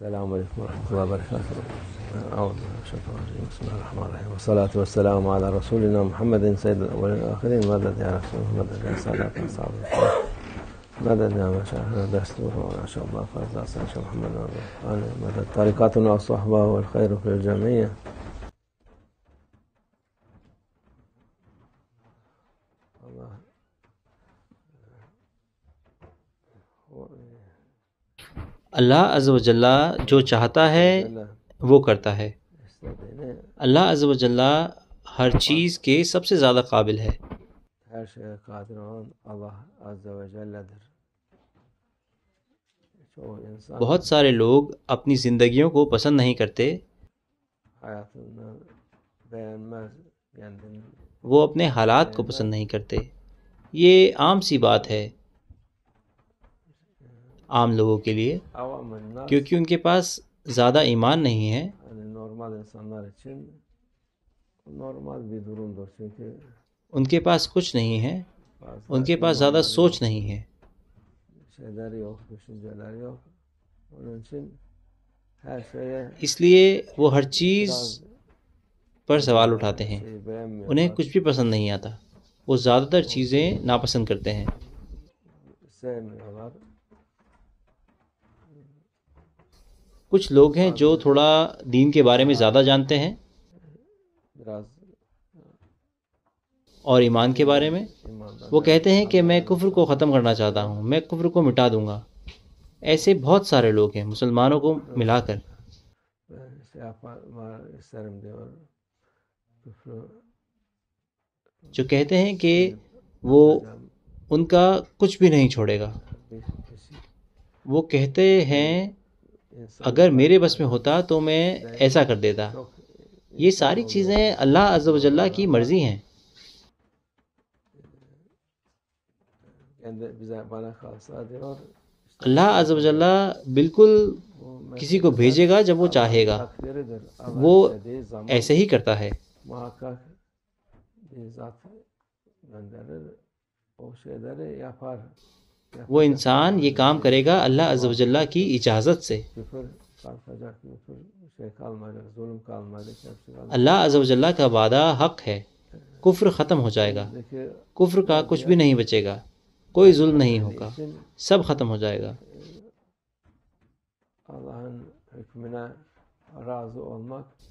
السلام علیکم ورحمۃ اللہ وبرکاتہ. اعوذ باللہ من الشیطان الرجیم. بسم اللہ الرحمن الرحیم. والصلاة والسلام علی رسولنا محمد سید الاولین والآخرین. مدد یا رسول مدد یا سادات اصحاب مدد یا مشاہد دستور ما شاء الله فرض حسن شیخ محمد علی مدد طریقاتنا والصحبہ والخیر فی الجميع. اللہ عز و جل جو چاہتا ہے وہ کرتا ہے. اللہ عز و جل ہر چیز کے سب سے زیادہ قابل ہے. ہر شے قادر اللہ عز و جل. بہت سارے لوگ اپنی زندگیوں کو پسند نہیں کرتے. وہ اپنے حالات کو پسند نہیں کرتے. یہ عام سی بات ہے عام لوگوں کے لیے، کیونکہ ان کے پاس زیادہ ایمان نہیں ہے. ان کے پاس کچھ نہیں ہے، ان کے پاس زیادہ سوچ نہیں ہے. اس لیے وہ ہر چیز پر سوال اٹھاتے ہیں. انہیں کچھ بھی پسند نہیں آتا. وہ زیادہ تر چیزیں ناپسند کرتے ہیں. کچھ لوگ ہیں جو تھوڑا دین کے بارے میں زیادہ جانتے ہیں اور ایمان کے بارے میں. وہ کہتے ہیں کہ میں کفر کو ختم کرنا چاہتا ہوں، میں کفر کو مٹا دوں گا. ایسے بہت سارے لوگ ہیں مسلمانوں کو ملا کر جو کہتے ہیں کہ وہ ان کا کچھ بھی نہیں چھوڑے گا. وہ کہتے ہیں اگر میرے بس میں ہوتا تو میں ایسا کر دیتا. یہ ساری چیزیں اللہ عز و جل کی مرضی ہیں. اللہ عز و جل بالکل کسی کو بھیجے گا جب وہ چاہے گا. وہ ایسے ہی کرتا ہے. وہ انسان یہ کام کرے گا اللہ عز و جل کی اجازت سے. اللہ عز و جل کا وعدہ حق ہے. کفر ختم ہو جائے گا. کفر کا کچھ بھی نہیں بچے گا. کوئی ظلم نہیں ہوگا. سب ختم ہو جائے گا.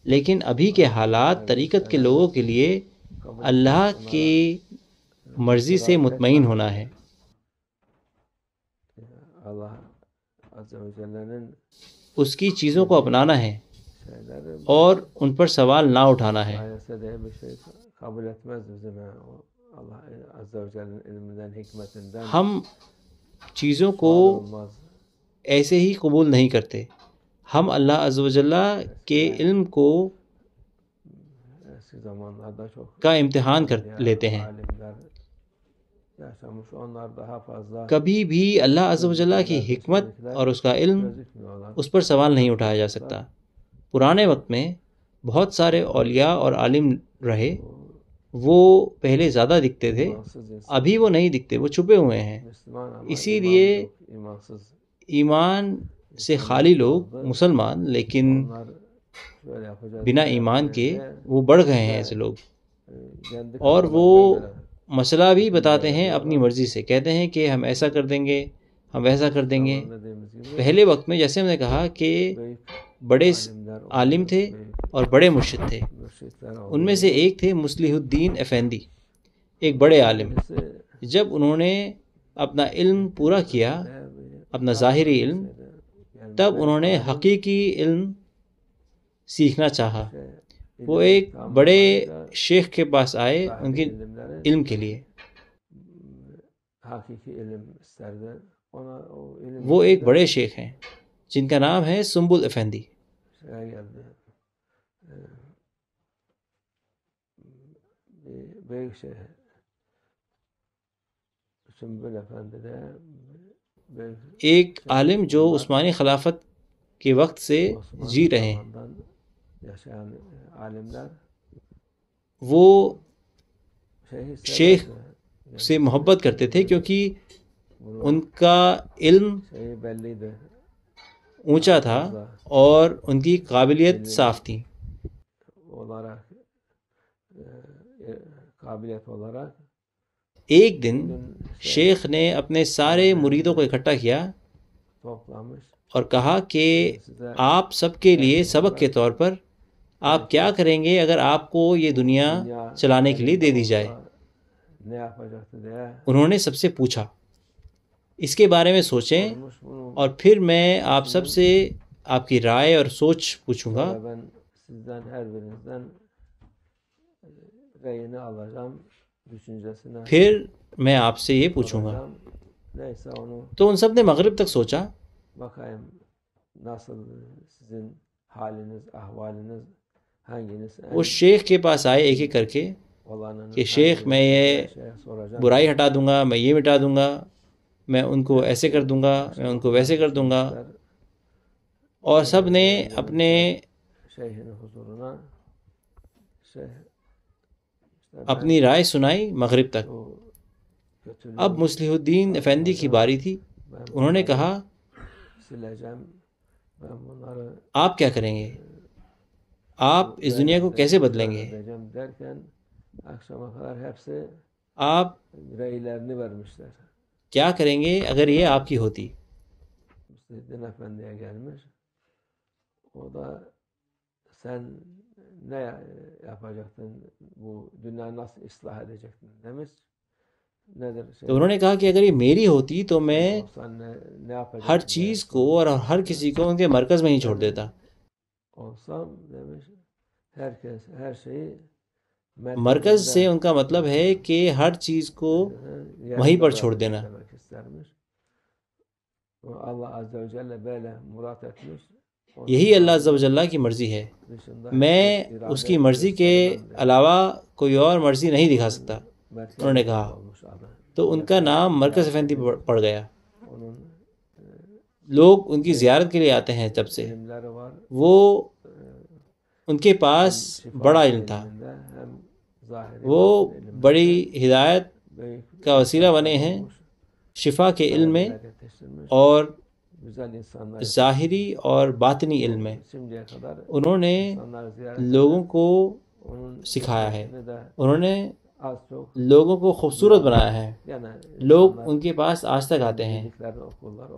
لیکن ابھی کے حالات طریقت کے لوگوں کے لیے اللہ کی مرضی سے مطمئن ہونا ہے. اس کی چیزوں کو اپنانا ہے اور ان پر سوال نہ اٹھانا ہے. ہم چیزوں کو ایسے ہی قبول نہیں کرتے. ہم اللہ عز و جل کے علم کو کا امتحان کر لیتے ہیں. کبھی بھی اللہ عز و جل کی حکمت اور اس کا علم اس پر سوال نہیں اٹھایا جا سکتا. پرانے وقت میں بہت سارے اولیاء اور عالم رہے. وہ پہلے زیادہ دکھتے تھے، ابھی وہ نہیں دکھتے، وہ چھپے ہوئے ہیں. اسی لیے ایمان سے خالی لوگ مسلمان لیکن بنا ایمان کے وہ بڑھ گئے ہیں ایسے لوگ. اور وہ مسئلہ بھی بتاتے ہیں اپنی مرضی سے. کہتے ہیں کہ ہم ایسا کر دیں گے، ہم ویسا کر دیں گے. پہلے وقت میں جیسے ہم نے کہا کہ بڑے عالم تھے اور بڑے مرشد تھے. ان میں سے ایک تھے مصلح الدین افندی، ایک بڑے عالم. جب انہوں نے اپنا علم پورا کیا، اپنا ظاہری علم، تب انہوں نے حقیقی علم سیکھنا چاہا. وہ ایک بڑے شیخ کے پاس آئے ان کے علم کے لیے. وہ ایک بڑے شیخ ہیں جن کا نام ہے سنبل افندی. ایک عالم جو عثمانی خلافت کے وقت سے جی رہے ہیں. وہ شیخ سے محبت کرتے تھے کیونکہ ان کا علم اونچا تھا اور ان کی قابلیت صاف تھی. ایک دن شیخ نے اپنے سارے مریدوں کو اکٹھا کیا اور کہا کہ آپ سب کے لیے سبق کے طور پر آپ کیا کریں گے اگر آپ کو یہ دنیا چلانے کے لیے دے دی جائے. انہوں نے سب سے پوچھا اس کے بارے میں سوچیں اور پھر میں آپ سب سے آپ کی رائے اور سوچ پوچھوں گا. پھر میں آپ سے یہ پوچھوں گا. تو ان سب نے مغرب تک سوچا. وہ شیخ کے پاس آئے ایک ایک کر کے کہ شیخ میں یہ برائی ہٹا دوں گا، میں یہ مٹا دوں گا، میں ان کو ایسے کر دوں گا، میں ان کو ویسے کر دوں گا. اور سب نے اپنی رائے سنائی مغرب تک. اب مصلح الدین افندی کی باری تھی. انہوں نے کہا آپ کیا کریں گے؟ آپ اس دنیا کو کیسے بدلیں گے؟ آپ کیا کریں گے اگر یہ آپ کی ہوتی؟ تو انہوں نے کہا کہ اگر یہ میری ہوتی تو میں ہر چیز کو اور ہر کسی کو ان کے مرکز میں ہی چھوڑ دیتا. مرکز سے ان کا مطلب ہے کہ ہر چیز کو وہیں پر چھوڑ دینا. یہی اللہ عز و جل کی مرضی ہے. میں اس کی مرضی کے علاوہ کوئی اور مرضی نہیں دکھا سکتا. انہوں نے کہا تو ان کا نام مرکز افندی پڑ گیا. لوگ ان کی زیارت کے لیے آتے ہیں. جب سے وہ ان کے پاس بڑا علم تھا، وہ بڑی ہدایت کا وسیلہ بنے ہیں شفا کے علم میں اور ظاہری اور باطنی علم میں. انہوں نے لوگوں کو سکھایا ہے، انہوں نے لوگوں کو خوبصورت بنایا ہے. لوگ ان کے پاس آج تک آتے ہیں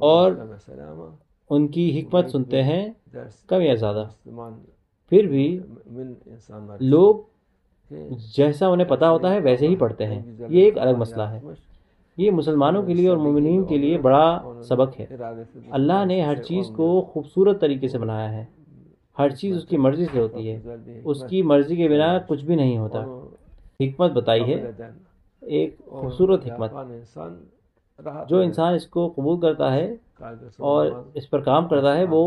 اور ان کی حکمت سنتے ہیں کم یا زیادہ. پھر بھی لوگ جیسا انہیں پتہ ہوتا ہے ویسے ہی پڑھتے ہیں. یہ ایک الگ مسئلہ ہے. یہ مسلمانوں کے لیے اور مومنین کے لیے بڑا سبق ہے. اللہ نے ہر چیز کو خوبصورت طریقے سے بنایا ہے. ہر چیز اس کی مرضی سے ہوتی ہے. اس کی مرضی کے بنا کچھ بھی نہیں ہوتا. حکمت بتائی ہے، ایک خوبصورت حکمت. جو انسان اس کو قبول کرتا ہے اور اس پر کام کرتا ہے وہ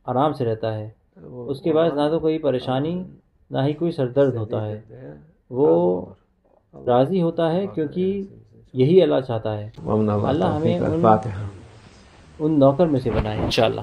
آرام سے رہتا ہے. اس کے بعد نہ تو کوئی پریشانی نہ ہی کوئی سر درد ہوتا ہے. وہ راضی ہوتا ہے کیونکہ یہی اللہ چاہتا ہے. اللہ ہمیں ان نوکر میں سے بنائے انشاءاللہ.